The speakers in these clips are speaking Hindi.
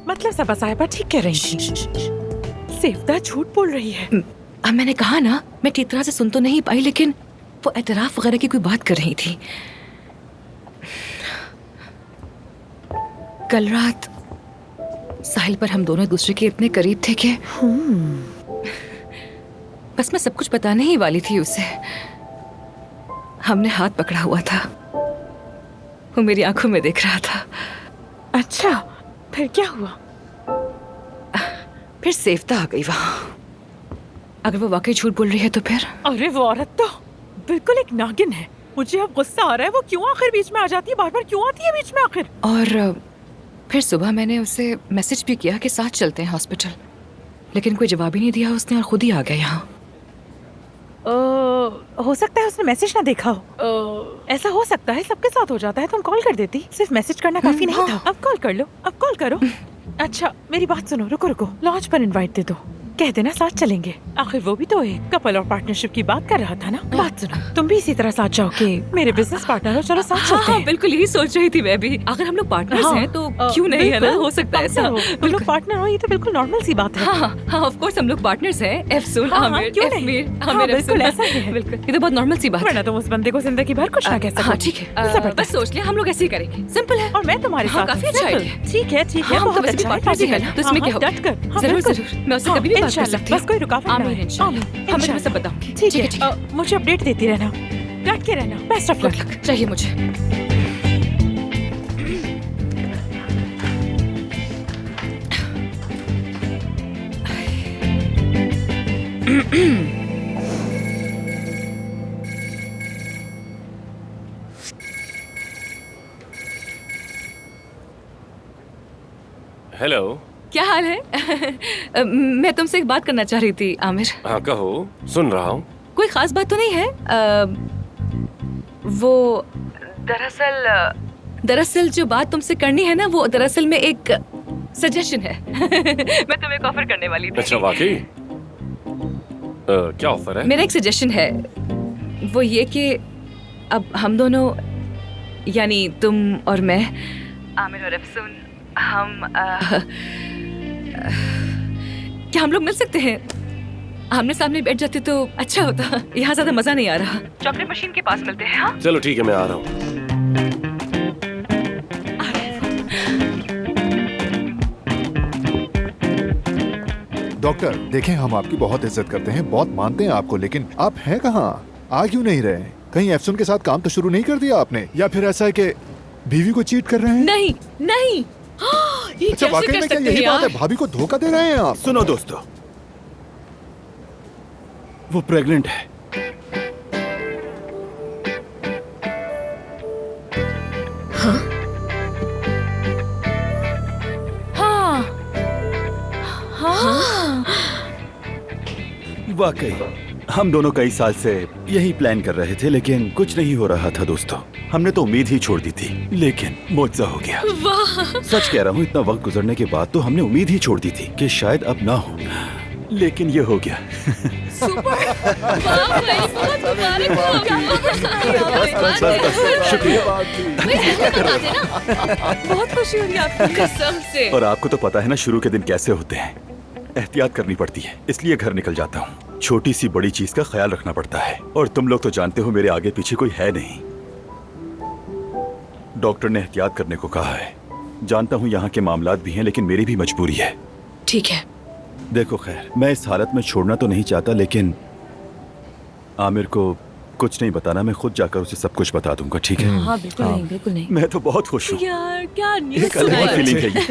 मतलब सबा साहिबा ठीक कह रही थी। सेफ्ता झूठ बोल रही है। अब मैंने कहा ना, मैं ठीक तरह से सुन तो नहीं पाई, लेकिन वो एतराफ वगैरह की कोई बात कर रही थी। कल रात साहिल पर हम दोनों एक दूसरे के इतने करीब थे कि बस मैं सब कुछ बताने ही वाली थी उसे। हमने हाथ पकड़ा हुआ था, वो मेरी आंखों में देख रहा था। अच्छा, फिर क्या हुआ? फिर सेफ्ता आ गई वहां। अगर वो वाकई झूठ बोल रही है तो फिर? अरे वो औरत तो बिल्कुल एक नागिन है। मुझे अब गुस्सा आ रहा है, वो क्यों आखिर बीच में आ जाती है, बार बार क्यों आती है बीच में आखिर? और फिर सुबह मैंने उसे मैसेज भी किया कि साथ चलते हैं हॉस्पिटल, लेकिन कोई जवाब ही नहीं दिया उसने और खुद ही आ गया यहाँ। हो सकता है उसने मैसेज ना देखा हो। ऐसा हो सकता है, सबके साथ हो जाता है। तुम कॉल कर देती, सिर्फ मैसेज करना काफी नहीं था। अब कॉल कर लो, अब कॉल करो। अच्छा मेरी बात सुनो, रुको रुको, लॉन्च पर इनवाइट दे दो, कह देना साथ चलेंगे। आखिर वो भी तो एक कपल और पार्टनरशिप की बात कर रहा था ना। बात सुनो, तुम भी इसी तरह साथ जाओ कि मेरे बिजनेस पार्टनर हो, चलो साथ चलते हैं। बिल्कुल यही सोच रही थी मैं भी। अगर हम लोग पार्टनर्स हैं तो क्यों नहीं, है ना? हो सकता है ऐसा। तुम लोग पार्टनर हो, ये तो बिल्कुल नॉर्मल सी बात है। हाँ ऑफ कोर्स हम लोग पार्टनर्स हैं। एफसून, आमिर, क्यों नहीं? बिल्कुल ऐसा ही है। बिल्कुल, ये तो बहुत नॉर्मल सी बात है। वरना तुम उस बंदे को जिंदगी भर कुछ ना कह सको। हाँ ठीक है, बस सोच लिया हम लोग ऐसे ही करेंगे, सिंपल है। और मैं तुम्हारे साथ। काफी अच्छा आइडिया। ठीक है ठीक है, हम तो बहुत वैसे भी अच्छा पार्टनर्स ही है ना, तो इसमें क्या होगा? जरूर जरूर, मैं उससे कभी भी बात कर सकती हूँ। बस कोई रुकावट ना आमिर, आए। इंशाल्लाह हम तुम्हें सब बताऊंगी। ठीक है, मुझे अपडेट देती रहना, डट के रहना। बेस्ट ऑफ लक चाहिए मुझे। हेलो, क्या हाल है? मैं तुमसे एक बात करना चाह रही थी आमिर। हाँ कहो, सुन रहा हूँ। कोई खास बात तो नहीं है। वो दरअसल जो बात तुमसे करनी है ना, वो दरअसल में एक सजेशन है। मैं तुम्हें एक ऑफर करने वाली थी। अच्छा वाकई? क्या ऑफर है? मेरा एक सजेशन है, वो ये कि अब हम दोनों, यानी तुम और मैं, आमिर और अफसून, हम क्या हम लोग मिल सकते हैं? आमने सामने बैठ जाते तो अच्छा होता। यहाँ ज्यादा मजा नहीं आ रहा। चॉकलेट मशीन के पास मिलते हैं। हाँ चलो ठीक है, मैं आ रहा हूँ। डॉक्टर देखें, हम आपकी बहुत इज्जत करते हैं, बहुत मानते हैं आपको, लेकिन आप हैं कहाँ? आ क्यों नहीं रहे? कहीं एफसून के साथ काम तो शुरू नहीं कर दिया आपने? या फिर ऐसा है कि बीवी को चीट कर रहे हैं? नहीं नहीं। ये अच्छा वाकई में क्या यही बात है? भाभी को धोखा दे रहे हैं आप? सुनो दोस्तों, वो प्रेग्नेंट है। वाकई हम दोनों कई साल से यही प्लान कर रहे थे, लेकिन कुछ नहीं हो रहा था दोस्तों। हमने तो उम्मीद ही छोड़ दी थी, लेकिन मुआवजा हो गया। सच कह रहा हूँ, इतना वक्त गुजरने के बाद तो हमने उम्मीद ही छोड़ दी थी कि शायद अब ना हो, लेकिन ये हो गया। शुक्रिया। बहुत खुशी हो रही है आपकी कसम से। और आपको तो पता है ना शुरू के दिन कैसे होते हैं, एहतियात करनी पड़ती है, इसलिए घर निकल जाता हूँ। छोटी सी बड़ी चीज का ख्याल रखना पड़ता है, और तुम लोग तो जानते हो मेरे आगे पीछे कोई है नहीं। डॉक्टर ने एहतियात करने को कहा है। जानता हूँ यहाँ के मामलात भी हैं, लेकिन मेरी भी मजबूरी है। ठीक है, देखो खैर, मैं इस हालत में छोड़ना तो नहीं चाहता, लेकिन आमिर को कुछ नहीं बताना, मैं खुद जाकर उसे सब कुछ बता दूंगा, ठीक है? हाँ बिल्कुल नहीं, बिल्कुल नहीं। मैं तो बहुत खुश हूँ यार क्या न्यूज़ एक अलग सुनाई। फीलिंग है ये।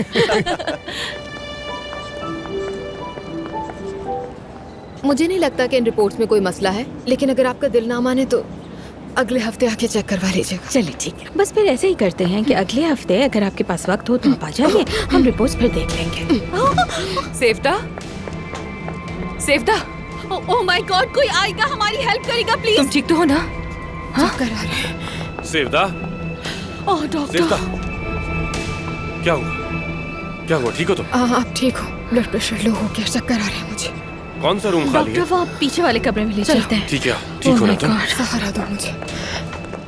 मुझे नहीं लगता कि इन रिपोर्ट्स में कोई मसला है, लेकिन अगर आपका दिल ना माने तो अगले हफ्ते आके चेक करवा लीजिएगा। चलिए ठीक है, बस फिर ऐसे ही करते हैं कि अगले हफ्ते अगर आपके पास वक्त हो तो आप आ जाइए, हम रिपोर्ट्स फिर देख लेंगे। सेफ्ता, सेफ्ता, ओह माय गॉड, कोई आएगा, हमारी हेल्प करेगा प्लीज। तुम ठीक तो हो ना? हाँ करा रहे हैं। सेवदा, ओह डॉक्टर। सेवदा, क्या हुआ? क्या हुआ? ठीक हो तुम? आप ठीक हो? ब्लड प्रेशर लो हो गया, चक्कर आ रहे हैं मुझे। कौन सा रूम खाली है? डॉक्टर वो आप पीछे वाले कमरे में ले चलते हैं। ठीक है, ठीक हो ना तुम? सहारा दो मुझे।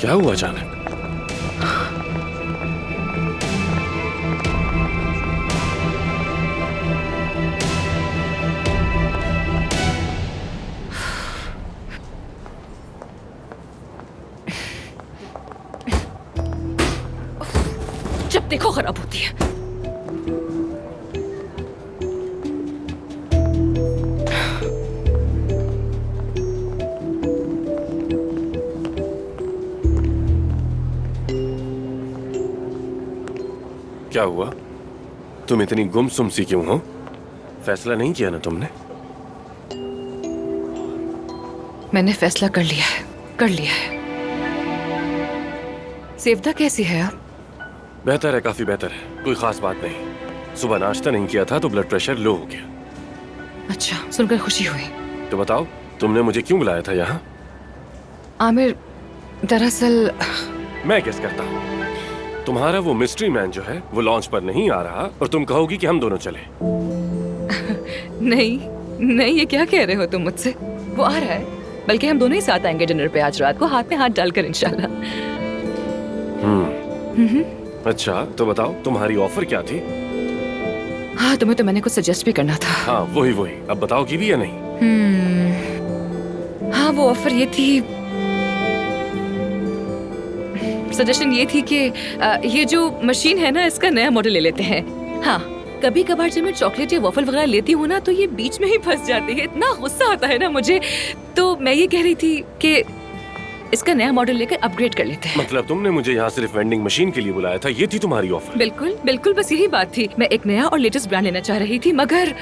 क्या हुआ अचानक? खराब होती है। क्या हुआ? तुम इतनी गुमसुम सी क्यों हो? फैसला नहीं किया ना तुमने? मैंने फैसला कर लिया है, कर लिया है। सेवदा कैसी है अब? बेहतर है, काफी बेहतर है, कोई खास बात नहीं। सुबह नाश्ता नहीं किया था तो ब्लड प्रेशर लो हो गया। अच्छा, सुनकर खुशी हुई। तो बताओ, तुमने मुझे क्यों बुलाया था यहाँ? आमिर, दरअसल मैं गेस करता हूँ। तुम्हारा वो मिस्ट्री मैन जो है वो लॉन्च पर नहीं आ रहा और तुम कहोगी कि हम दोनों चले। नहीं नहीं, ये क्या कह रहे हो तुम मुझसे? वो आ रहा है, बल्कि हम दोनों ही साथ आएंगे डिनर पे आज रात को, हाथ में हाथ डालकर इंशाल्लाह। अच्छा, तो बताओ तुम्हारी ऑफर क्या थी? हाँ, तुम्हें तो मैंने कुछ सजेस्ट भी करना था। हाँ, वही वही, अब बताओगी भी या नहीं? हाँ, वो ऑफर ये थी, सजेशन ये थी कि ये जो मशीन है ना, इसका नया मॉडल ले लेते हैं। हाँ, कभी कभार जब मैं चॉकलेट या वॉफल वगैरह लेती हूँ ना, तो ये बीच में ही फंस जाती है। इतना गुस्सा आता है ना मुझे। तो मैं ये कह रही थी कि इसका नया मॉडल लेकर अपग्रेड कर लेते हैं। मतलब तुमने मुझे यहाँ सिर्फ वेंडिंग मशीन के लिए बुलाया था, ये थी तुम्हारी ऑफर? बिल्कुल बिल्कुल, बस यही बात थी। मैं एक नया और लेटेस्ट ब्रांड लेना चाह रही थी, मगर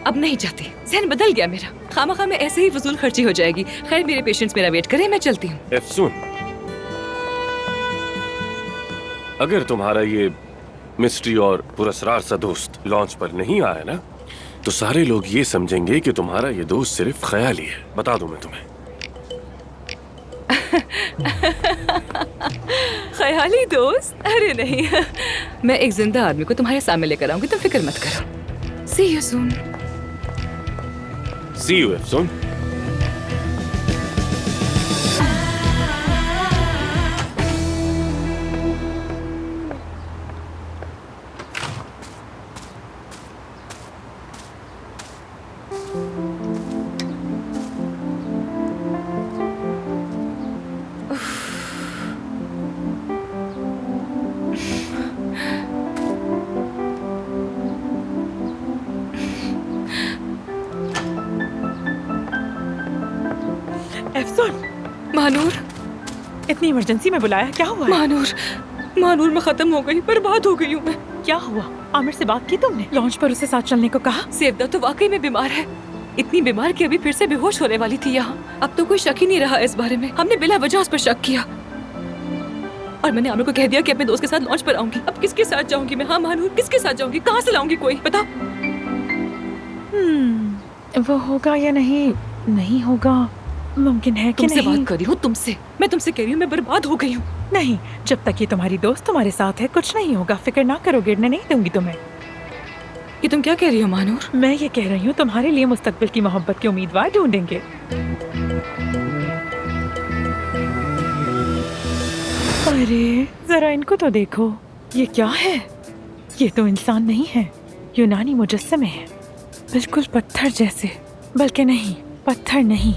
अब नहीं चाहती। ज़हन बदल गया मेरा। खामखा में ऐसे ही फजूल खर्ची हो जाएगी। खैर, मेरे पेशेंट्स मेरा वेट करें, मैं चलती हूँ। एफसून, अगर तुम्हारा ये मिस्ट्री और पुरस्कार सा दोस्त लॉन्च पर नहीं आया ना, तो सारे लोग ये समझेंगे कि तुम्हारा ये दोस्त सिर्फ ख्याली है। बता दूं मैं तुम्हें। ख्याली दोस्त? अरे नहीं, मैं एक जिंदा आदमी को तुम्हारे सामने लेकर आऊंगी, तुम फिक्र मत करो। सी you soon. C you एफसून। एफसून, Manur, इतनी इमरजेंसी में बुलाया, क्या हुआ है? मानूर, मानूर, मैं खत्म हो गई, बर्बाद हो गई हूँ मैं। क्या हुआ? आमिर से बात की तुमने? लॉन्च पर उसे साथ चलने को कहा? सेवदा तो वाकई में बीमार है, इतनी बीमार कि अभी फिर से बेहोश होने वाली थी यहाँ। अब तो कोई शक ही नहीं रहा इस बारे में। हमने बिला वजह उस पर शक किया और मैंने आमिर को कह दिया कि अपने दोस्त के साथ लॉन्च पर आऊंगी। अब किसके साथ जाऊंगी मैं? हाँ मानूर, किसके साथ जाऊंगी? कहाँ से लाऊंगी कोई? बता। वो होगा या नहीं? नहीं होगा, मुमकिन है कि तुमसे नहीं? बात कर रही हूँ, तुमसे। मैं तुमसे कह रही हूँ, मैं बर्बाद हो गई हूँ। नहीं, जब तक ये तुम्हारी दोस्त तुम्हारे साथ है कुछ नहीं होगा। फिक्र ना करो, गिरने नहीं दूंगी तुम्हें। ये तुम क्या कह रही हो मानूर? मैं ये कह रही हूँ तुम्हारे लिए मुस्तकबिल की मोहब्बत के उम्मीदवार ढूंढेंगे। अरे जरा इनको तो देखो, ये क्या है? ये तो इंसान नहीं है, यूनानी मुजस्समे है, बिल्कुल पत्थर जैसे। बल्कि नहीं, पत्थर नहीं,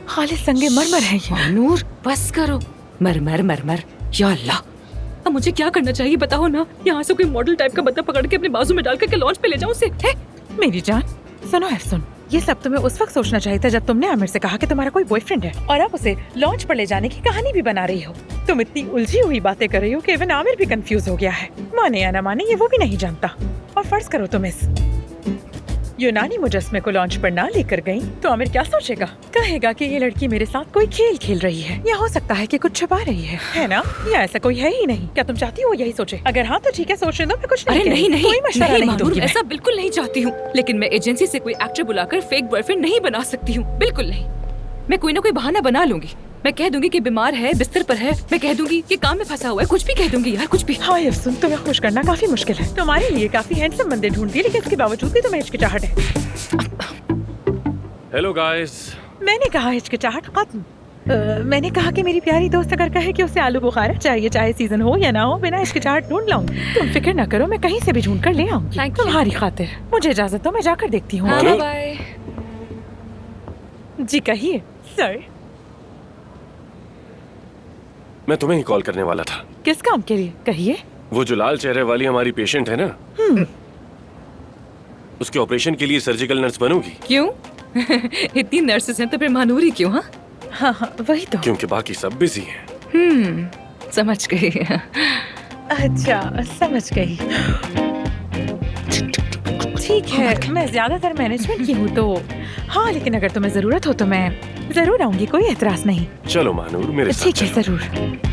खालिस संगे मरमर है ये। मानूर, बस करो। मरमर मरमर, या अल्लाह। अब मुझे क्या करना चाहिए बताओ ना? यहाँ से कोई मॉडल टाइप का बंदा पकड़ के अपने बाजू में डाल करके लॉन्च पे ले जाऊँ उसे? मेरी जान सुनो एफसून, ये सब तुम्हें उस वक्त सोचना चाहिए था जब तुमने आमिर से कहा कि तुम्हारा कोई बॉयफ्रेंड है और अब उसे लॉन्च पर ले जाने की कहानी भी बना रही हो। तुम इतनी उलझी हुई बातें कर रही हो कि इवन आमिर भी कंफ्यूज हो गया है। माने या ना माने ये वो भी नहीं जानता। और फर्ज करो तुम इस यूनानी मुजस्मे को लॉन्च पर ना लेकर गई तो आमिर क्या सोचेगा? कहेगा कि ये लड़की मेरे साथ कोई खेल खेल रही है, या हो सकता है कि कुछ छुपा रही है ना? या ऐसा कोई है ही नहीं। क्या तुम चाहती हो यही सोचे? अगर हाँ तो ठीक है, सोचने दो, मैं कुछ नहीं अरे नहीं नहीं, कोई मशवरा नहीं मानूर, दूंगी मैं। ऐसा बिल्कुल नहीं चाहती हूँ। लेकिन मैं एजेंसी से कोई एक्टर बुलाकर फेक बॉयफ्रेंड नहीं बना सकती हूँ, बिल्कुल नहीं। मैं कोई ना कोई बहाना बना लूंगी। मैं कह दूंगी कि बीमार है, बिस्तर पर है। मैं कह दूंगी कि काम में फंसा हुआ है, कुछ भी कह दूंगी यार, कुछ भी। हाँ एफसून, तुम्हें खुश करना काफी मुश्किल है। तुम्हारे लिए काफी हैंडसम बंदे ढूंढ दिए, लेकिन इसके बावजूद भी तुम्हें हिचकिचाहट है। Hello guys. मैंने कहा हिचकिचाहट खत्म। मैंने कहा कि मेरी प्यारी दोस्त अगर कहे कि उसे आलू बुखारा चाहिए, चाहे सीजन हो या ना हो, बिना हिचकिचाहट ढूंढ लाऊंगी। तुम फिक्र ना करो, मैं कहीं से भी ढूंढ कर ले आऊंगी Thank you. तुम्हारी खातिर। मुझे इजाजत दो, मैं जाकर देखती हूँ। हाँ, ओके? बाय। जी कहिए सर। मैं तुम्हें ही कॉल करने वाला था। किस काम के लिए? कहिए। वो जो लाल चेहरे वाली हमारी पेशेंट है ना, उसके ऑपरेशन के लिए सर्जिकल नर्स बनोगी? क्यों? इतनी नर्सेस हैं तो फिर मानूरी क्यों? हाँ हाँ हाँ वही तो। क्योंकि बाकी सब बिजी हैं। समझ गई। अच्छा समझ गई। ठीक है, मैं ज्यादातर मैनेजमेंट की हूँ तो हाँ, लेकिन अगर तुम्हें जरूरत हो तो मैं जरूर आऊंगी, कोई एतराज नहीं। चलो मानूर, मेरे साथ ठीक है चलो। जरूर।